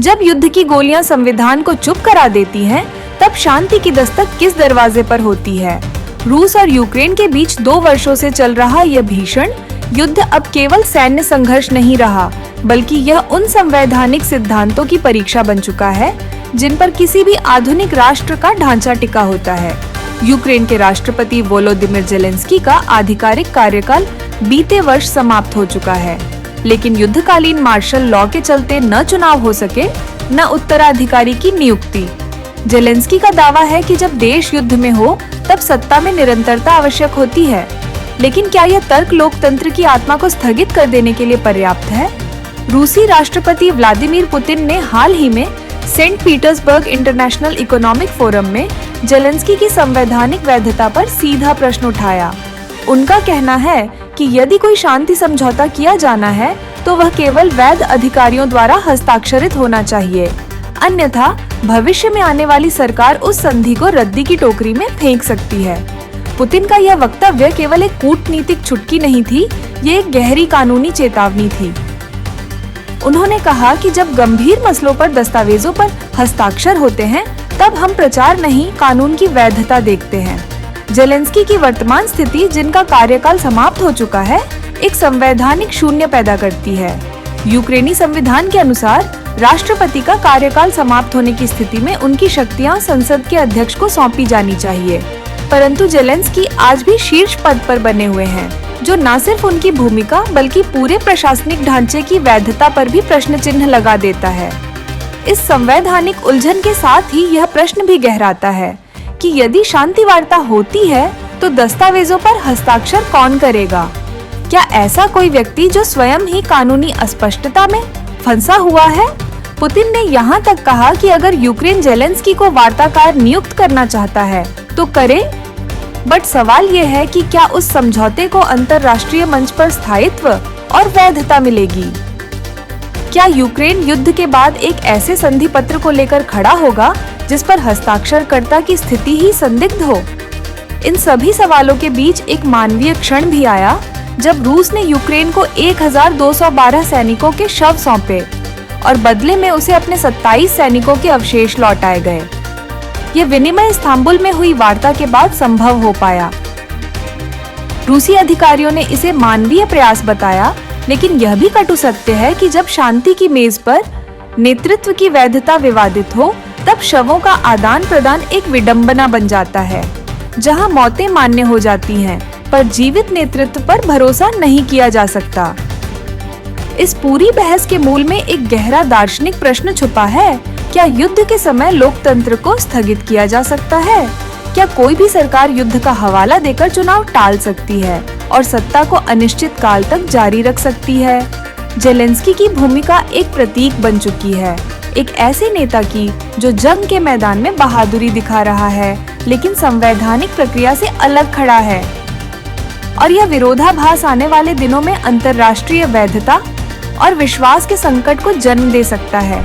जब युद्ध की गोलियां संविधान को चुप करा देती हैं, तब शांति की दस्तक किस दरवाजे पर होती है? रूस और यूक्रेन के बीच 2 वर्षों से चल रहा यह भीषण युद्ध अब केवल सैन्य संघर्ष नहीं रहा, बल्कि यह उन संवैधानिक सिद्धांतों की परीक्षा बन चुका है जिन पर किसी भी आधुनिक राष्ट्र का ढांचा टिका होता है। यूक्रेन के राष्ट्रपति वोलोदिमिर जेलेंस्की का आधिकारिक कार्यकाल बीते वर्ष समाप्त हो चुका है, लेकिन युद्धकालीन मार्शल लॉ के चलते न चुनाव हो सके, न उत्तराधिकारी की नियुक्ति। जेलेंस्की का दावा है कि जब देश युद्ध में हो तब सत्ता में निरंतरता आवश्यक होती है, लेकिन क्या यह तर्क लोकतंत्र की आत्मा को स्थगित कर देने के लिए पर्याप्त है? रूसी राष्ट्रपति व्लादिमीर पुतिन ने हाल ही में Saint Petersburg International Economic Forum में जेलेंस्की की संवैधानिक वैधता पर सीधा प्रश्न उठाया। उनका कहना है कि यदि कोई शांति समझौता किया जाना है तो वह केवल वैध अधिकारियों द्वारा हस्ताक्षरित होना चाहिए, अन्यथा भविष्य में आने वाली सरकार उस संधि को रद्दी की टोकरी में फेंक सकती है। पुतिन का यह वक्तव्य केवल एक कूटनीतिक चुटकी नहीं थी, ये एक गहरी कानूनी चेतावनी थी। उन्होंने कहा कि जब गंभीर मसलों पर दस्तावेजों पर हस्ताक्षर होते हैं, तब हम प्रचार नहीं, कानून की वैधता देखते हैं। जेलेंस्की की वर्तमान स्थिति, जिनका कार्यकाल समाप्त हो चुका है, एक संवैधानिक शून्य पैदा करती है। यूक्रेनी संविधान के अनुसार राष्ट्रपति का कार्यकाल समाप्त होने की स्थिति में उनकी शक्तियां संसद के अध्यक्ष को सौंपी जानी चाहिए, परंतु जेलेंस्की आज भी शीर्ष पद पर बने हुए हैं, जो न सिर्फ उनकी भूमिका बल्कि पूरे प्रशासनिक ढांचे की वैधता पर भी प्रश्न चिन्ह लगा देता है। इस संवैधानिक उलझन के साथ ही यह प्रश्न भी गहराता है कि यदि शांति वार्ता होती है तो दस्तावेजों पर हस्ताक्षर कौन करेगा? क्या ऐसा कोई व्यक्ति जो स्वयं ही कानूनी अस्पष्टता में फंसा हुआ है? पुतिन ने यहाँ तक कहा कि अगर यूक्रेन जेलेंस्की को वार्ताकार नियुक्त करना चाहता है तो करे, बट सवाल ये है कि क्या उस समझौते को अंतर्राष्ट्रीय मंच पर स्थायित्व और वैधता मिलेगी? क्या यूक्रेन युद्ध के बाद एक ऐसे संधि पत्र को लेकर खड़ा होगा जिस पर हस्ताक्षरकर्ता की स्थिति ही संदिग्ध हो? इन सभी सवालों के बीच एक मानवीय क्षण भी आया जब रूस ने यूक्रेन को 1212 सैनिकों के शव सौंपे और बदले में उसे अपने 27 सैनिकों के अवशेष लौटाए गए। ये विनिमय इस्तांबुल में हुई वार्ता के बाद संभव हो पाया। रूसी अधिकारियों ने इसे मानवीय प्रयास बताया, लेकिन यह भी कटु सत्य है कि जब शांति की मेज पर नेतृत्व की वैधता विवादित हो, तब शवों का आदान प्रदान एक विडंबना बन जाता है, जहां मौतें मान्य हो जाती हैं, पर जीवित नेतृत्व पर भरोसा नहीं किया जा सकता। इस पूरी बहस के मूल में एक गहरा दार्शनिक प्रश्न छुपा है। क्या युद्ध के समय लोकतंत्र को स्थगित किया जा सकता है? क्या कोई भी सरकार युद्ध का हवाला देकर चुनाव टाल सकती है और सत्ता को अनिश्चित काल तक जारी रख सकती है? जेलेंस्की की भूमिका एक प्रतीक बन चुकी है, एक ऐसे नेता की जो जंग के मैदान में बहादुरी दिखा रहा है, लेकिन संवैधानिक प्रक्रिया से अलग खड़ा है। और यह विरोधाभास आने वाले दिनों में अंतर्राष्ट्रीय वैधता और विश्वास के संकट को जन्म दे सकता है।